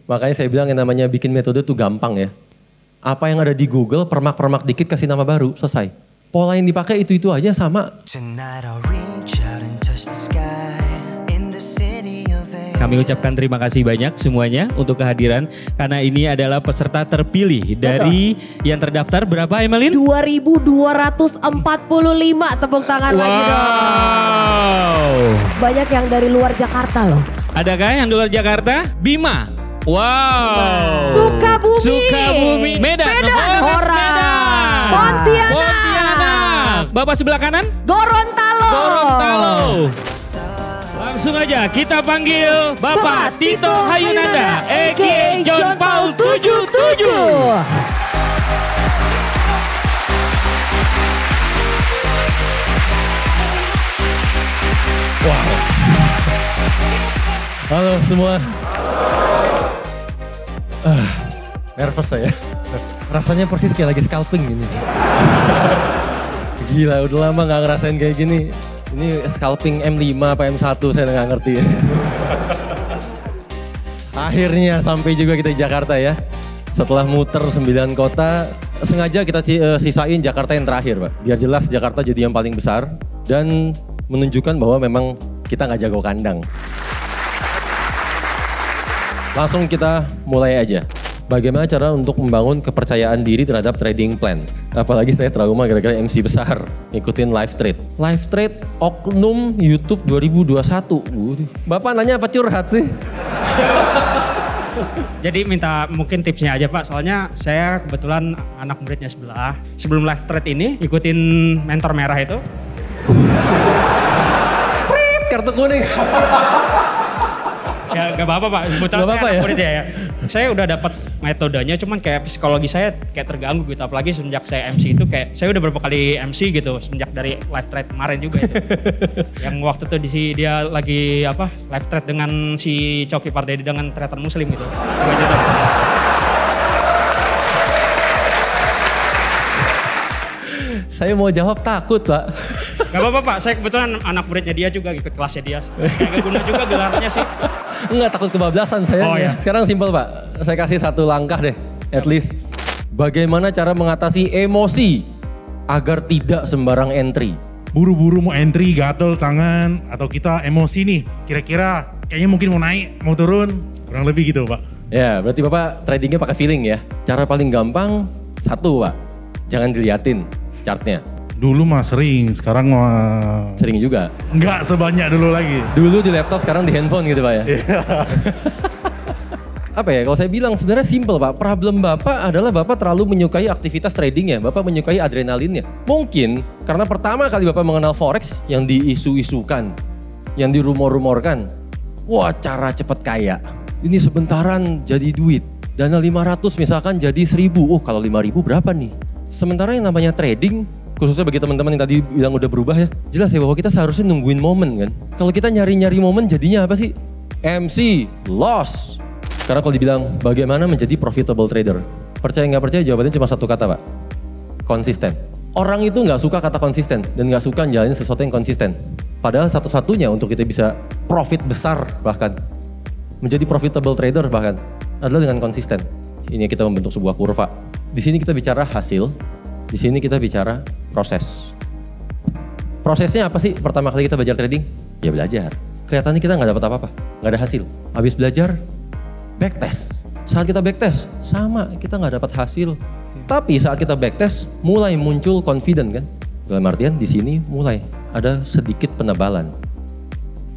Makanya saya bilang yang namanya bikin metode tuh gampang ya. Apa yang ada di Google, permak-permak dikit kasih nama baru, selesai. Pola yang dipakai itu-itu aja sama. Kami ucapkan terima kasih banyak semuanya untuk kehadiran. Karena ini adalah peserta terpilih dari yang terdaftar berapa Emelin? 2.245, tepuk tangan lagi dong. Banyak yang dari luar Jakarta loh. Adakah yang di luar Jakarta? Bima. Wow. Sukabumi. Medan. Medan. Pontianak. Bapak sebelah kanan? Gorontalo. Langsung aja kita panggil Bapak Tito Hayunanda, a.k.a. John Paul 77. Wow. Halo semua. Nervous saya. Rasanya persis kayak lagi scalping gini. Gila, udah lama gak ngerasain kayak gini. Ini scalping M5 apa M1 saya gak ngerti. Akhirnya sampai juga kita di Jakarta ya. Setelah muter 9 kota, sengaja kita sisain Jakarta yang terakhir Pak. Biar jelas Jakarta jadi yang paling besar dan menunjukkan bahwa memang kita gak jago kandang. Langsung kita mulai aja. Bagaimana cara untuk membangun kepercayaan diri terhadap trading plan? Apalagi saya trauma gara-gara MC besar ngikutin live trade. Live trade oknum YouTube 2021. Bapak nanya apa curhat sih? Jadi minta mungkin tipsnya aja Pak, soalnya saya kebetulan anak muridnya sebelah. Sebelum live trade ini ikutin mentor merah itu. Prit, kartu kuning. Ya gak apa-apa Pak, kebetulan saya anak murid ya. Saya udah dapat metodenya, cuman kayak psikologi saya kayak terganggu gitu. Apalagi semenjak saya MC itu kayak, saya udah beberapa kali MC gitu, semenjak dari live trade kemarin juga itu. Yang waktu itu dia lagi live trade dengan si Coki Pardede dengan trader muslim gitu. Saya mau jawab takut Pak. Gak apa-apa Pak, saya kebetulan anak muridnya dia juga, ikut kelasnya dia. Kayak guna juga gelarnya sih. Enggak, takut kebablasan saya. Oh, iya. Sekarang simpel Pak, saya kasih satu langkah deh, at least. Bagaimana cara mengatasi emosi agar tidak sembarang entry? Buru-buru mau entry, gatel tangan, atau kita emosi nih, kira-kira kayaknya mungkin mau naik, mau turun, kurang lebih gitu Pak. Ya, berarti Bapak tradingnya pakai feeling ya. Cara paling gampang, satu Pak, jangan diliatin chartnya. Dulu mah sering, sekarang mah... Sering juga? Enggak sebanyak dulu lagi. Dulu di laptop, sekarang di handphone gitu Pak ya? Iya. Apa ya, kalau saya bilang sebenarnya simple Pak. Problem Bapak adalah Bapak terlalu menyukai aktivitas tradingnya. Bapak menyukai adrenalinnya. Mungkin karena pertama kali Bapak mengenal Forex yang diisu-isukan, yang dirumor-rumorkan. Wah, cara cepet kaya. Ini sebentaran jadi duit. Dana 500 misalkan jadi 1000. Oh, kalau 5000 berapa nih? Sementara yang namanya trading, khususnya bagi teman-teman yang tadi bilang udah berubah ya, jelas ya bahwa kita seharusnya nungguin momen kan. Kalau kita nyari-nyari momen jadinya apa sih? MC, loss. Karena kalau dibilang bagaimana menjadi profitable trader, percaya nggak percaya jawabannya cuma satu kata Pak, konsisten. Orang itu nggak suka kata konsisten dan nggak suka jalanin sesuatu yang konsisten. Padahal satu-satunya untuk kita bisa profit besar bahkan, menjadi profitable trader bahkan, adalah dengan konsisten. Ini kita membentuk sebuah kurva. Di sini kita bicara hasil, di sini kita bicara proses. Prosesnya apa sih pertama kali kita belajar trading? Ya belajar. Kelihatannya kita nggak dapat apa-apa, nggak ada hasil. Habis belajar, backtest. Saat kita backtest, sama kita nggak dapat hasil. Tapi saat kita backtest, mulai muncul confident kan? Dalam artian di sini mulai ada sedikit penebalan.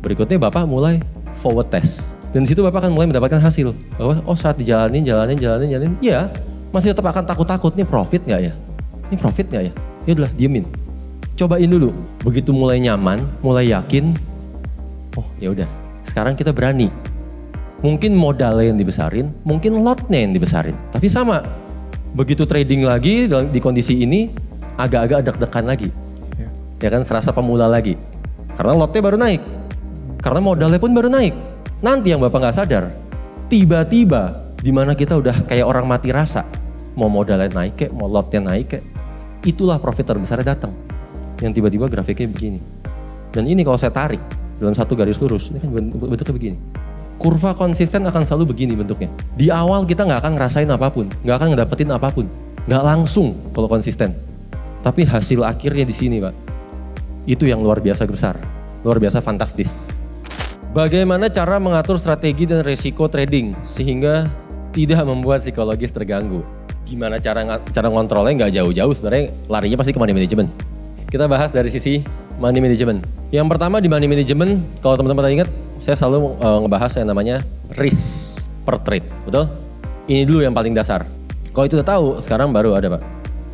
Berikutnya Bapak mulai forward test. Dan di situ Bapak akan mulai mendapatkan hasil. Bahwa oh saat dijalanin, ya masih tetap akan takut-takut, nih profit nggak ya? Ini profit nggak ya? Ya udahlah diemin. Cobain dulu. Begitu mulai nyaman, mulai yakin, oh ya udah. Sekarang kita berani. Mungkin modalnya yang dibesarin, mungkin lotnya yang dibesarin. Tapi sama. Begitu trading lagi di kondisi ini, agak-agak deg-degan lagi. Ya kan, serasa pemula lagi. Karena lotnya baru naik. Karena modalnya pun baru naik. Nanti yang Bapak nggak sadar, tiba-tiba di mana kita udah kayak orang mati rasa, mau modalnya naik kek, mau lotnya naik kek, itulah profit terbesarnya datang. Yang tiba-tiba grafiknya begini. Dan ini kalau saya tarik dalam satu garis lurus, ini kan bentuknya begini. Kurva konsisten akan selalu begini bentuknya. Di awal kita nggak akan ngerasain apapun, nggak akan ngedapetin apapun, nggak langsung kalau konsisten. Tapi hasil akhirnya di sini, Pak. Itu yang luar biasa besar, luar biasa fantastis. Bagaimana cara mengatur strategi dan resiko trading sehingga tidak membuat psikologis terganggu? Gimana cara ngontrolnya nggak jauh-jauh, sebenarnya larinya pasti ke money management. Kita bahas dari sisi money management. Yang pertama di money management, kalau teman-teman ingat, saya selalu ngebahas yang namanya risk per trade, betul? Ini dulu yang paling dasar. Kalau itu udah tahu, sekarang baru ada Pak,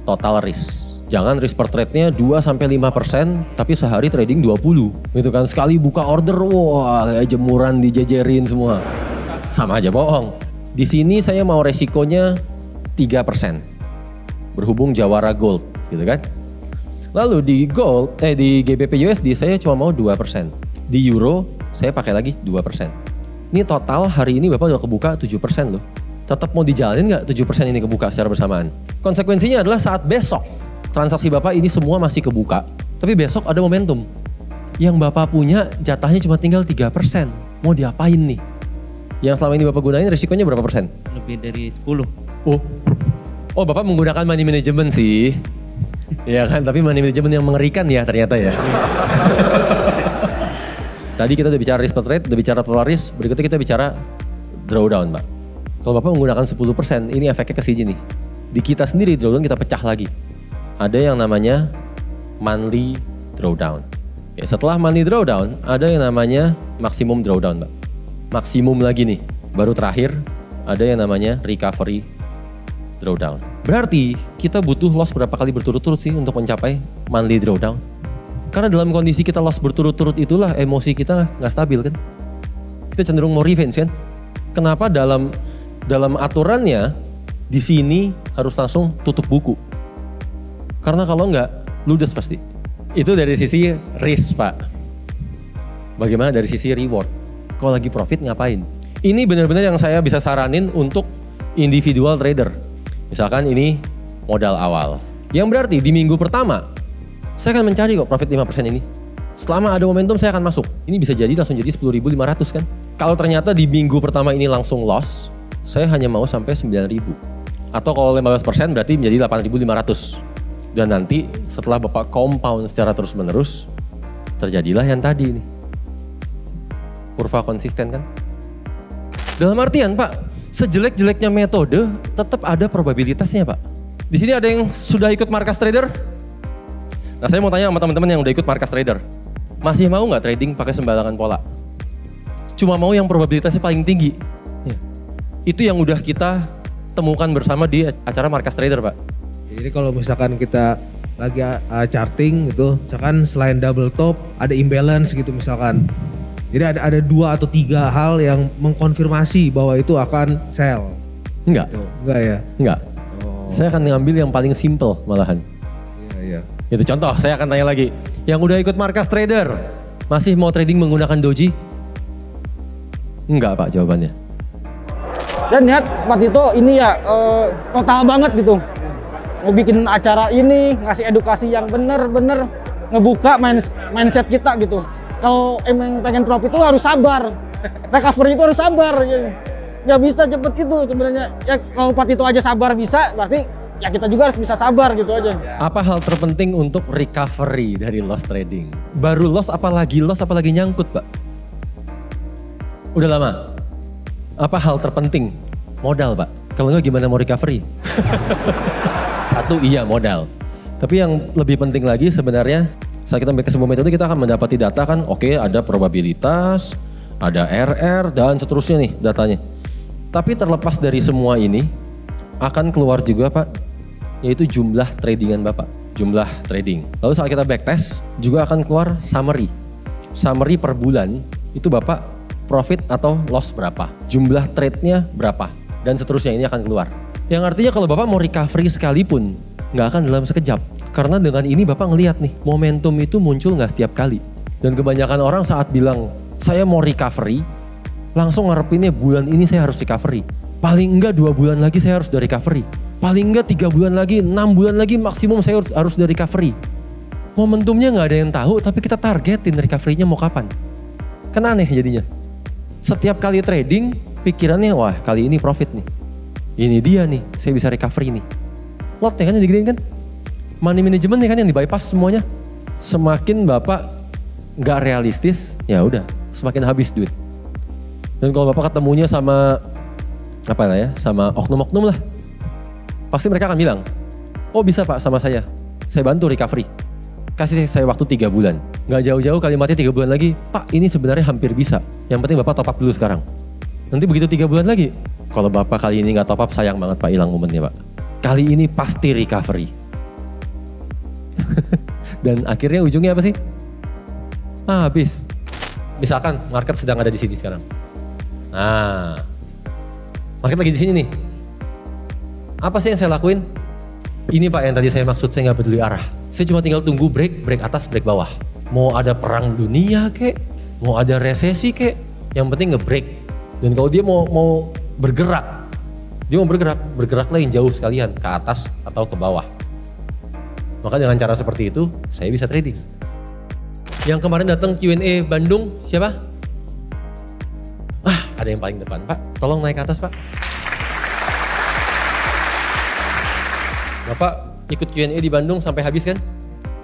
total risk. Jangan risk per trade-nya 2-5%, tapi sehari trading 20. Gitu kan, sekali buka order, wah kayak jemuran dijejerin semua. Sama aja bohong. Di sini saya mau resikonya 3%. Berhubung Jawara Gold, gitu kan. Lalu di Gold, di GBP USD saya cuma mau 2%. Di Euro, saya pakai lagi 2%. Ini total hari ini Bapak udah kebuka 7% loh. Tetap mau dijalanin nggak 7% ini kebuka secara bersamaan? Konsekuensinya adalah saat besok, transaksi Bapak ini semua masih kebuka, tapi besok ada momentum. Yang Bapak punya jatahnya cuma tinggal 3%. Mau diapain nih? Yang selama ini Bapak gunain risikonya berapa persen? Lebih dari 10. Oh Bapak menggunakan money management sih. Iya kan, tapi money management yang mengerikan ya ternyata ya. Tadi kita udah bicara risk per trade, udah bicara total risk, berikutnya kita bicara drawdown Pak. Kalau Bapak menggunakan 10%, ini efeknya ke sini nih. Di kita sendiri drawdown kita pecah lagi. Ada yang namanya monthly drawdown. Ya, setelah monthly drawdown, ada yang namanya maximum drawdown Pak. Maksimum lagi nih, baru terakhir ada yang namanya recovery drawdown. Berarti kita butuh loss berapa kali berturut-turut sih untuk mencapai monthly drawdown? Karena dalam kondisi kita loss berturut-turut itulah emosi kita nggak stabil kan? Kita cenderung mau revenge kan? Kenapa dalam aturannya di sini harus langsung tutup buku? Karena kalau nggak ludes pasti. Itu dari sisi risk Pak. Bagaimana dari sisi reward? Kalau lagi profit ngapain? Ini benar-benar yang saya bisa saranin untuk individual trader. Misalkan ini modal awal. Yang berarti di minggu pertama, saya akan mencari kok profit 5% ini. Selama ada momentum saya akan masuk. Ini bisa jadi langsung jadi 10.500 kan. Kalau ternyata di minggu pertama ini langsung loss, saya hanya mau sampai 9.000. Atau kalau 15% berarti menjadi 8.500. Dan nanti setelah Bapak compound secara terus-menerus, terjadilah yang tadi nih. Kurva konsisten kan. Dalam artian Pak, sejelek-jeleknya metode tetap ada probabilitasnya Pak. Di sini ada yang sudah ikut markas trader? Nah saya mau tanya sama teman-teman yang udah ikut markas trader. Masih mau nggak trading pakai sembarangan pola? Cuma mau yang probabilitasnya paling tinggi. Ya. Itu yang udah kita temukan bersama di acara markas trader Pak. Jadi kalau misalkan kita lagi charting gitu, misalkan selain double top ada imbalance gitu misalkan. Jadi ada 2 atau 3 hal yang mengkonfirmasi bahwa itu akan sell. Enggak. Gitu. Enggak ya? Enggak. Oh. Saya akan ngambil yang paling simple malahan. Iya. Itu contoh, saya akan tanya lagi. Yang udah ikut markas trader, masih mau trading menggunakan doji? Enggak Pak jawabannya. Dan lihat Pak Tito ini ya total banget gitu. Mau bikin acara ini, ngasih edukasi yang bener-bener ngebuka mindset kita gitu. Kalau emang pengen profit itu harus sabar. Recovery itu harus sabar gitu. Nggak bisa cepet itu sebenarnya. Ya kalau Pak Tito aja sabar bisa, berarti ya kita juga harus bisa sabar gitu aja. Apa hal terpenting untuk recovery dari loss trading? Baru loss apalagi nyangkut Pak? Udah lama? Apa hal terpenting? Modal Pak. Kalau nggak gimana mau recovery? Satu iya modal. Tapi yang lebih penting lagi sebenarnya saat kita memiliki sebuah metode kita akan mendapati data kan, oke, ada probabilitas, ada RR dan seterusnya nih datanya. Tapi terlepas dari semua ini akan keluar juga Pak, yaitu jumlah tradingan Bapak, jumlah trading. Lalu saat kita backtest juga akan keluar summary. Summary per bulan itu Bapak profit atau loss berapa, jumlah trade-nya berapa dan seterusnya ini akan keluar. Yang artinya kalau Bapak mau recovery sekalipun nggak akan dalam sekejap. Karena dengan ini Bapak ngelihat nih, momentum itu muncul nggak setiap kali. Dan kebanyakan orang saat bilang, saya mau recovery, langsung ngarepinnya bulan ini saya harus recovery. Paling enggak 2 bulan lagi saya harus udah recovery. Paling enggak 3 bulan lagi, 6 bulan lagi maksimum saya harus udah recovery. Momentumnya nggak ada yang tahu, tapi kita targetin recovery-nya mau kapan. Kan aneh jadinya. Setiap kali trading, pikirannya wah kali ini profit nih. Ini dia nih, saya bisa recovery nih. Lotnya kan yang digedein kan? Money management kan yang di bypass semuanya. Semakin Bapak nggak realistis, ya udah semakin habis duit. Dan kalau Bapak ketemunya sama apa lah ya, sama oknum-oknum lah, pasti mereka akan bilang, oh bisa Pak sama saya bantu recovery. Kasih saya waktu 3 bulan. Nggak jauh-jauh kalimatnya 3 bulan lagi, Pak ini sebenarnya hampir bisa. Yang penting Bapak top up dulu sekarang. Nanti begitu 3 bulan lagi, kalau Bapak kali ini nggak top up sayang banget Pak, hilang momennya Pak. Kali ini pasti recovery. Dan akhirnya ujungnya apa sih? Habis. Misalkan market sedang ada di sini sekarang. Nah, market lagi di sini nih. Apa sih yang saya lakuin? Ini Pak yang tadi saya maksud, saya nggak peduli arah. Saya cuma tinggal tunggu break atas, break bawah. Mau ada perang dunia kek, mau ada resesi kek, yang penting nge-break. Dan kalau dia mau bergerak, bergeraklah yang jauh sekalian, ke atas atau ke bawah. Maka dengan cara seperti itu, saya bisa trading. Yang kemarin datang Q&A Bandung, siapa? Ada yang paling depan, Pak. Tolong naik ke atas, Pak. Bapak ikut Q&A di Bandung sampai habis kan?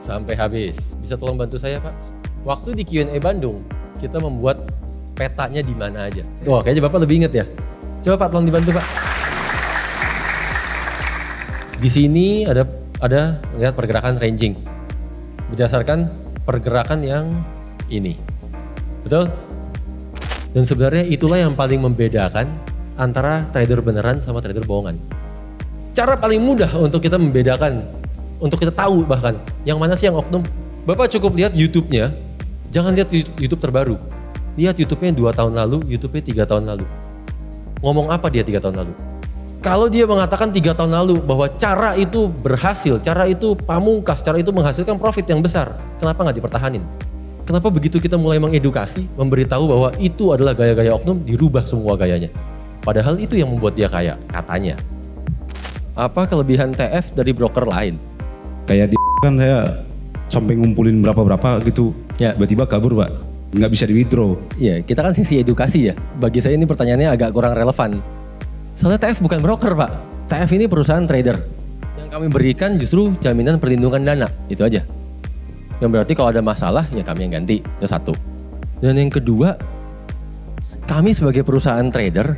Sampai habis. Bisa tolong bantu saya, Pak? Waktu di Q&A Bandung, kita membuat petanya di mana aja. Wah, kayaknya Bapak lebih ingat ya. Coba Pak, tolong dibantu, Pak. Di sini ada lihat pergerakan ranging. Berdasarkan pergerakan yang ini. Betul? Dan sebenarnya itulah yang paling membedakan antara trader beneran sama trader bohongan. Cara paling mudah untuk kita membedakan, untuk kita tahu bahkan, yang mana sih yang oknum. Bapak cukup lihat YouTube-nya, jangan lihat YouTube terbaru. Lihat YouTube-nya 2 tahun lalu, YouTube-nya 3 tahun lalu. Ngomong apa dia 3 tahun lalu? Kalau dia mengatakan 3 tahun lalu bahwa cara itu berhasil, cara itu pamungkas, cara itu menghasilkan profit yang besar, kenapa nggak dipertahanin? Kenapa begitu kita mulai mengedukasi, memberitahu bahwa itu adalah gaya-gaya oknum, dirubah semua gayanya? Padahal itu yang membuat dia kaya, katanya. Apa kelebihan TF dari broker lain? Kayak di kan saya sampai ngumpulin berapa-berapa gitu, Ya. tiba-tiba kabur Pak, nggak bisa di withdraw. Iya, kita kan sesi edukasi ya. Bagi saya ini pertanyaannya agak kurang relevan. Soalnya TF bukan broker Pak. TF ini perusahaan trader. Yang kami berikan justru jaminan perlindungan dana, itu aja. Yang berarti kalau ada masalah ya kami yang ganti, itu satu. Dan yang kedua, kami sebagai perusahaan trader,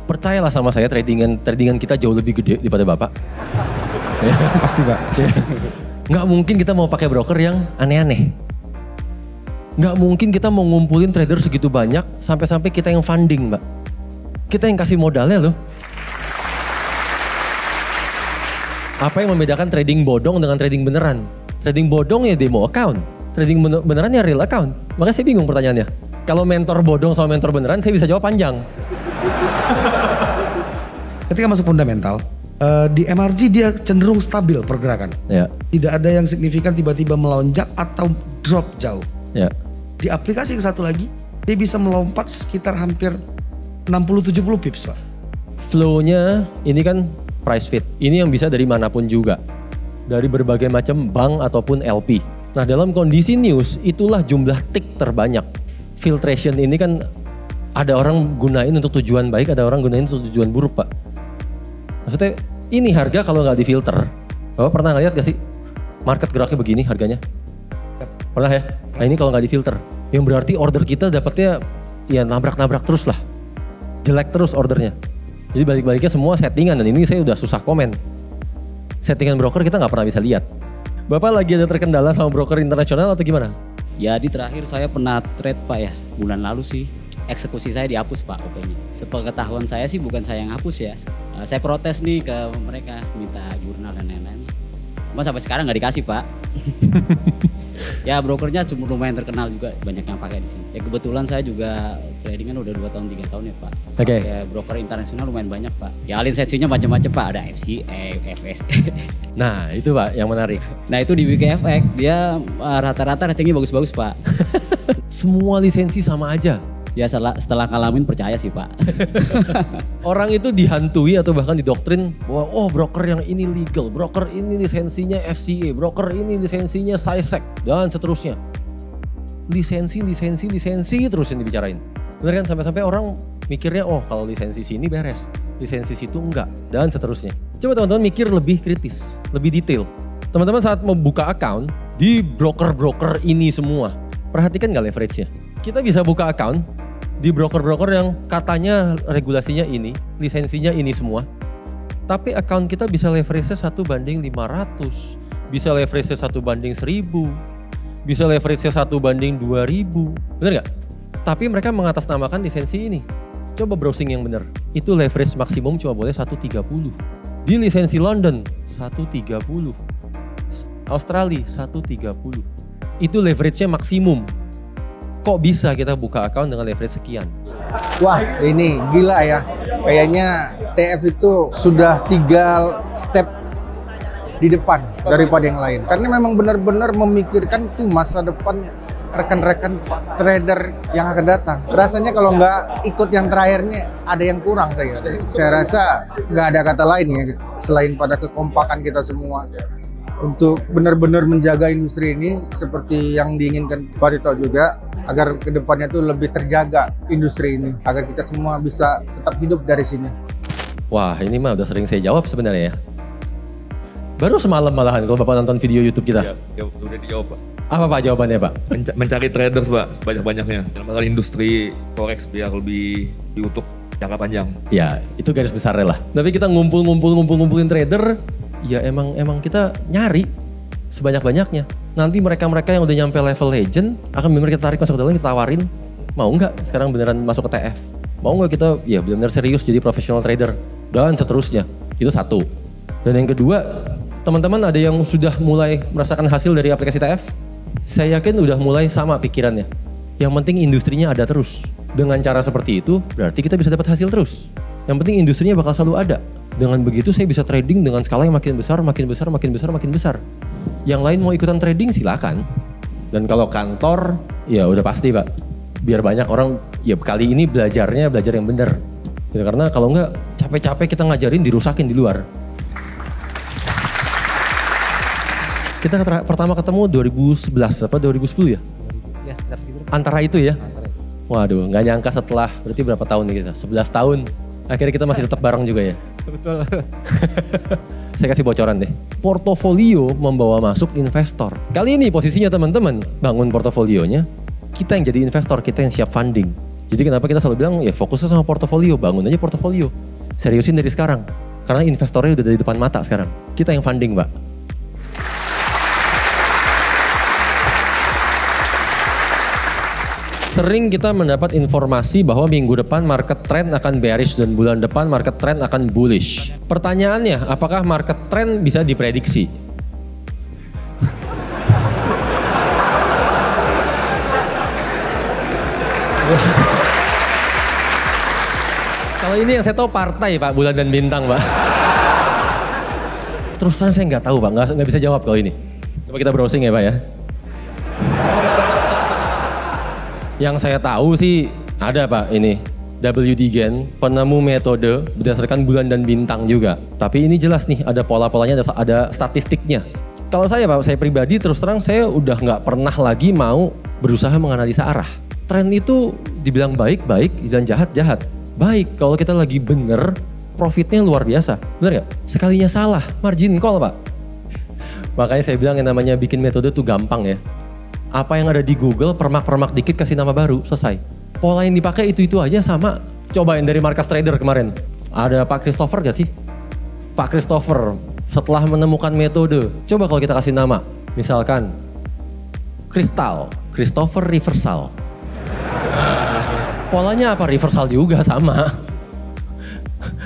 percayalah sama saya tradingan kita jauh lebih gede daripada Bapak. Ya, Pasti Pak. nggak mungkin kita mau pakai broker yang aneh-aneh. Nggak mungkin kita mau ngumpulin trader segitu banyak sampai-sampai kita yang funding, Mbak. Kita yang kasih modalnya loh. Apa yang membedakan trading bodong dengan trading beneran? Trading bodong ya demo account. Trading beneran ya real account. Makanya saya bingung pertanyaannya. Kalau mentor bodong sama mentor beneran saya bisa jawab panjang. Ketika masuk fundamental, di MRG dia cenderung stabil pergerakan. Ya. Tidak ada yang signifikan tiba-tiba melonjak atau drop jauh. Ya. Di aplikasi yang satu lagi, dia bisa melompat sekitar hampir 60-70 pips Pak. Flow-nya ini kan price fit. Ini yang bisa dari manapun juga. Dari berbagai macam bank ataupun LP. Nah dalam kondisi news itulah jumlah tick terbanyak. Filtration ini kan ada orang gunain untuk tujuan baik, ada orang gunain untuk tujuan buruk Pak. Maksudnya ini harga kalau nggak difilter. Bapak pernah ngeliat gak sih market geraknya begini harganya? Pernah ya? Nah ini kalau nggak difilter. Yang berarti order kita dapatnya ya nabrak-nabrak terus lah. Jelek terus ordernya. Jadi balik-baliknya semua settingan dan ini saya udah susah komen. Settingan broker kita nggak pernah bisa lihat. Bapak lagi ada terkendala sama broker internasional atau gimana? Jadi terakhir saya pernah trade Pak ya, bulan lalu sih. Eksekusi saya dihapus Pak OP-nya. Sepengetahuan saya sih bukan saya yang hapus ya. Saya protes nih ke mereka, minta jurnal dan lain-lain. Cuma sampai sekarang nggak dikasih Pak. Ya brokernya cuma lumayan terkenal juga, banyak yang pakai di sini. Ya kebetulan saya juga trading kan udah 2 tahun 3 tahun ya Pak. Oke. Ya broker internasional lumayan banyak Pak. Ya lisensinya macam-macam Pak, ada FCA, FS. Nah itu Pak yang menarik. Nah itu di WKFX dia rata-rata ratingnya bagus-bagus Pak. Semua lisensi sama aja. Ya setelah ngalamin percaya sih Pak. Orang itu dihantui atau bahkan didoktrin bahwa oh broker yang ini legal, broker ini lisensinya FCA, broker ini lisensinya SISEC dan seterusnya. Lisensi terus yang dibicarain. Bener kan, sampai-sampai orang mikirnya oh kalau lisensi sini beres, lisensi situ enggak, dan seterusnya. Coba teman-teman mikir lebih kritis, lebih detail. Teman-teman saat membuka account di broker-broker ini semua, perhatikan nggak leverage-nya. Kita bisa buka account di broker-broker yang katanya regulasinya ini, lisensinya ini semua. Tapi account kita bisa leverage-nya 1:500, bisa leverage-nya 1:1000, bisa leverage-nya 1:2000. Bener nggak? Tapi mereka mengatasnamakan lisensi ini. Coba browsing yang bener. Itu leverage maksimum cuma boleh 1:30. Di lisensi London 1:30. Australia 1:30. Itu leverage-nya maksimum. Kok bisa kita buka account dengan leverage sekian? Wah, ini gila ya. Kayaknya TF itu sudah 3 step di depan daripada yang lain. Karena memang benar-benar memikirkan tuh masa depan rekan-rekan trader yang akan datang. Rasanya kalau nggak ikut yang terakhirnya ada yang kurang saya. Saya rasa nggak ada kata lain ya selain pada kekompakan kita semua untuk benar-benar menjaga industri ini seperti yang diinginkan Pak Tito juga, agar kedepannya tuh lebih terjaga industri ini, agar kita semua bisa tetap hidup dari sini. Wah, ini mah udah sering saya jawab sebenarnya ya. Baru semalam malahan kalau Bapak nonton video YouTube kita. Ya, udah dijawab Pak. Apa Pak jawabannya Pak? Mencari traders Pak, sebanyak-banyaknya. Dalam hal industri forex biar lebih untuk jangka panjang. Ya, itu garis besarnya lah. Tapi kita ngumpulin trader, ya emang kita nyari sebanyak-banyaknya. Nanti mereka-mereka yang udah nyampe level legend akan benar kita tarik masuk ke dalam, kita tawarin, mau nggak sekarang beneran masuk ke TF? Mau nggak kita ya benar-benar serius jadi professional trader? Dan seterusnya. Itu satu. Dan yang kedua, teman-teman ada yang sudah mulai merasakan hasil dari aplikasi TF? Saya yakin udah mulai sama pikirannya. Yang penting industrinya ada terus. Dengan cara seperti itu, berarti kita bisa dapat hasil terus. Yang penting industrinya bakal selalu ada. Dengan begitu saya bisa trading dengan skala yang makin besar, makin besar, makin besar, makin besar. Yang lain mau ikutan trading silakan. Dan kalau kantor, ya udah pasti Pak. Biar banyak orang, ya kali ini belajar yang benar. Ya, karena kalau enggak capek-capek kita ngajarin dirusakin di luar. Kita pertama ketemu 2011 apa 2010 ya? Ya sekitar segitu. Antara itu ya? Waduh, nggak nyangka setelah berarti berapa tahun nih kita? 11 tahun. Akhirnya kita masih tetap bareng juga ya? Betul. Saya kasih bocoran deh. Portofolio membawa masuk investor. Kali ini posisinya teman-teman bangun portofolionya. Kita yang jadi investor, kita yang siap funding. Jadi kenapa kita selalu bilang ya fokusnya sama portofolio, bangun aja portofolio. Seriusin dari sekarang. Karena investornya udah dari depan mata sekarang. Kita yang funding Pak. Sering kita mendapat informasi bahwa minggu depan market trend akan bearish dan bulan depan market trend akan bullish. Pertanyaannya, apakah market trend bisa diprediksi? Kalau ini yang saya tahu partai Pak, bulan dan bintang Pak. Terus terang saya nggak tahu Pak, nggak bisa jawab kalau ini. Coba kita browsing ya Pak ya. Yang saya tahu sih ada Pak ini, WD Gen, penemu metode berdasarkan bulan dan bintang juga. Tapi ini jelas nih ada pola-polanya, ada statistiknya. Kalau saya Pak, saya pribadi terus terang saya udah nggak pernah lagi mau berusaha menganalisa arah. Tren itu dibilang baik-baik dan jahat-jahat. Baik kalau kita lagi bener, profitnya luar biasa. Bener nggak? Sekalinya salah, margin call Pak. Makanya saya bilang yang namanya bikin metode tuh gampang ya. Apa yang ada di Google, permak-permak dikit kasih nama baru, selesai. Pola yang dipakai itu-itu aja sama. Cobain dari Marcus Trader kemarin. Ada Pak Christopher gak sih? Pak Christopher setelah menemukan metode, coba kalau kita kasih nama. Misalkan, Christopher Reversal. Polanya apa? Reversal juga sama.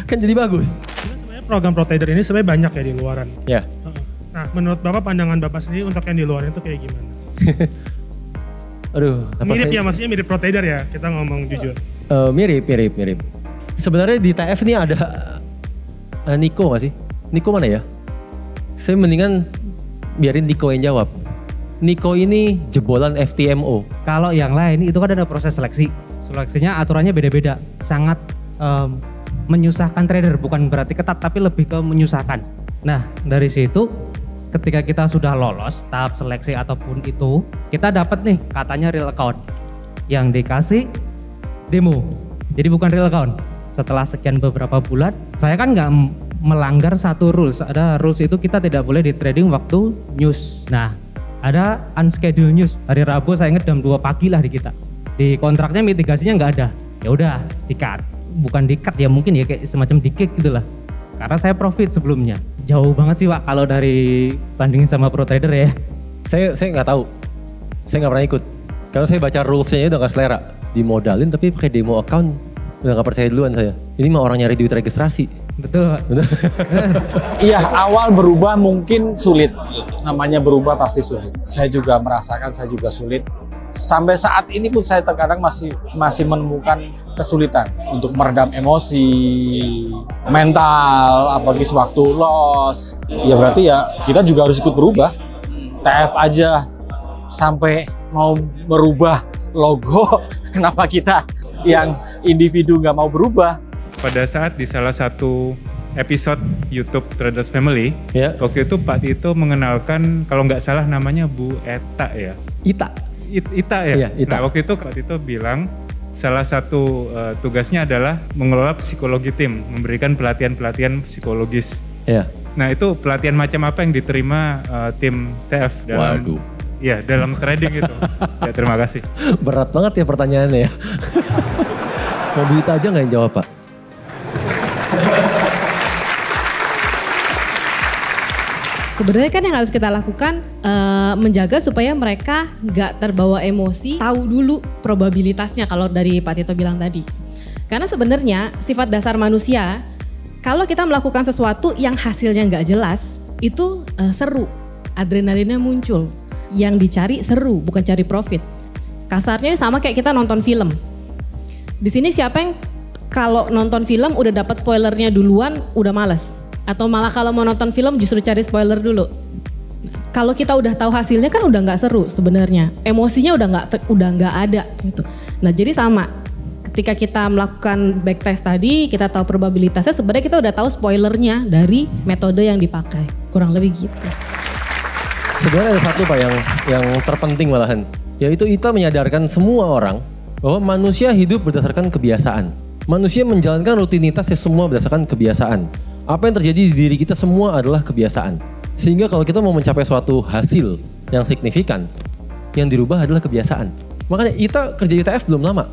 Kan jadi bagus. Sebenarnya program Pro Trader ini sebenarnya banyak ya di luaran. Ya. Nah menurut Bapak, pandangan Bapak sendiri untuk yang di luar itu kayak gimana? Aduh, mirip ya, maksudnya mirip Pro Trader ya, kita ngomong jujur. Mirip. Sebenarnya di TF ini ada Niko gak sih? Niko mana ya? Saya mendingan biarin Niko yang jawab. Niko ini jebolan FTMO. Kalau yang lain itu kan ada proses seleksi. Seleksinya aturannya beda-beda. Sangat menyusahkan trader, bukan berarti ketat tapi lebih ke menyusahkan. Nah dari situ ketika kita sudah lolos tahap seleksi apapun itu, kita dapat nih katanya real account yang dikasih demo. Jadi bukan real account. Setelah sekian beberapa bulan, saya kan nggak melanggar satu rules. Ada rules itu kita tidak boleh di trading waktu news. Nah, ada unscheduled news. Hari Rabu saya ingat jam 2 pagi lah di kita. Di kontraknya mitigasinya nggak ada. Ya udah, di-cut. Bukan di-cut ya, mungkin ya kayak semacam di-kick gitu lah. Karena saya profit sebelumnya. Jauh banget sih Pak kalau dari bandingin sama pro trader ya. Saya nggak tahu. Saya nggak pernah ikut. Karena saya baca rulesnya udah nggak selera. Dimodalin tapi pakai demo account. Udah gak percaya duluan saya. Ini mah orang nyari duit registrasi. Betul. Iya, awal berubah mungkin sulit. Namanya berubah pasti sulit. Saya juga merasakan, saya juga sulit. Sampai saat ini pun saya terkadang masih menemukan kesulitan untuk meredam emosi, mental, apalagi sewaktu loss. Ya berarti ya kita juga harus ikut berubah. TF aja sampai mau merubah logo, kenapa kita yang individu nggak mau berubah? Pada saat di salah satu episode YouTube Traders Family, waktu itu Pak Tito mengenalkan, kalau nggak salah namanya Bu Eta ya? Ita ya? Ita. Nah waktu itu Pak Tito bilang, salah satu tugasnya adalah mengelola psikologi tim, memberikan pelatihan-pelatihan psikologis. Nah itu pelatihan macam apa yang diterima tim TF dalam dalam trading itu. Ya terima kasih. Berat banget ya pertanyaannya ya. Mau duit aja nggak yang jawab Pak? Sebenarnya kan yang harus kita lakukan menjaga supaya mereka nggak terbawa emosi, tahu dulu probabilitasnya kalau dari Pak Tito bilang tadi. Karena sebenarnya sifat dasar manusia, kalau kita melakukan sesuatu yang hasilnya nggak jelas, itu seru, adrenalinnya muncul. Yang dicari seru, bukan cari profit. Kasarnya sama kayak kita nonton film. Di sini siapa yang kalau nonton film udah dapat spoilernya duluan, udah males. Atau malah kalau mau nonton film justru cari spoiler dulu. Kalau kita udah tahu hasilnya kan udah nggak seru sebenarnya. Emosinya udah nggak ada gitu. Nah jadi sama. Ketika kita melakukan backtest tadi, kita tahu probabilitasnya, sebenarnya kita udah tahu spoilernya dari metode yang dipakai. Kurang lebih gitu. Sebenarnya ada satu Pak yang terpenting malahan, yaitu Ita menyadarkan semua orang bahwa manusia hidup berdasarkan kebiasaan. Manusia menjalankan rutinitas semua berdasarkan kebiasaan. Apa yang terjadi di diri kita semua adalah kebiasaan. Sehingga kalau kita mau mencapai suatu hasil yang signifikan, yang dirubah adalah kebiasaan. Makanya Ita kerja di TF belum lama.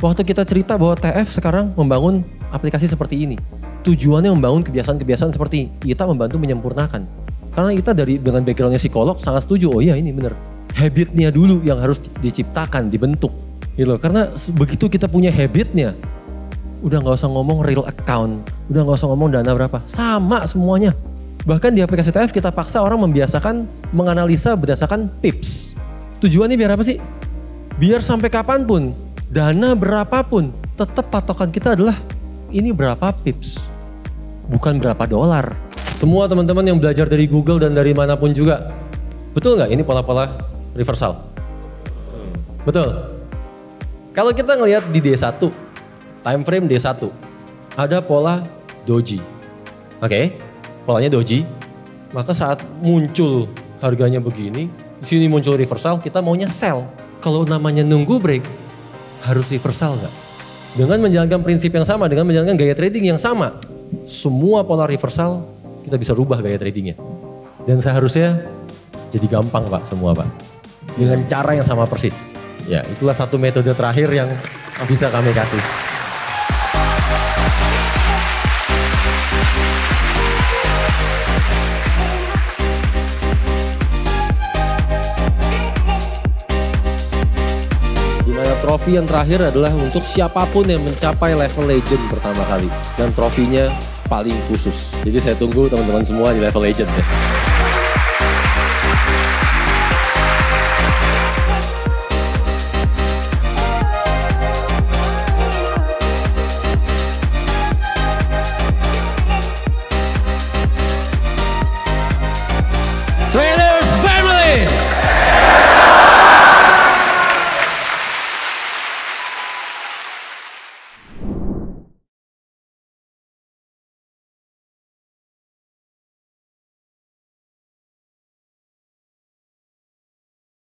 Waktu kita cerita bahwa TF sekarang membangun aplikasi seperti ini, tujuannya membangun kebiasaan-kebiasaan seperti Ita membantu menyempurnakan. Karena kita dengan backgroundnya psikolog sangat setuju, oh iya ini bener. Habitnya dulu yang harus diciptakan, dibentuk. Gitu. Karena begitu kita punya habitnya, udah gak usah ngomong real account, udah gak usah ngomong dana berapa, sama semuanya. Bahkan di aplikasi TF kita paksa orang membiasakan menganalisa berdasarkan pips. Tujuannya biar apa sih? Biar sampai kapanpun, dana berapapun, tetap patokan kita adalah ini berapa pips, bukan berapa dolar. Semua teman-teman yang belajar dari Google dan dari manapun juga, betul nggak ini pola-pola reversal? Betul. Kalau kita ngelihat di D1, time frame D1, ada pola doji. Oke, polanya doji. Maka saat muncul harganya begini, di sini muncul reversal, kita maunya sell. Kalau namanya nunggu break, harus reversal nggak? Dengan menjalankan prinsip yang sama, dengan menjalankan gaya trading yang sama, semua pola reversal kita bisa rubah gaya tradingnya. Dan seharusnya jadi gampang Pak semua Pak. Dengan cara yang sama persis. Ya itulah satu metode terakhir yang bisa kami kasih. Dimana trofi yang terakhir adalah untuk siapapun yang mencapai level legend pertama kali. Dan trofinya paling khusus. Jadi saya tunggu teman-teman semua di level legend ya.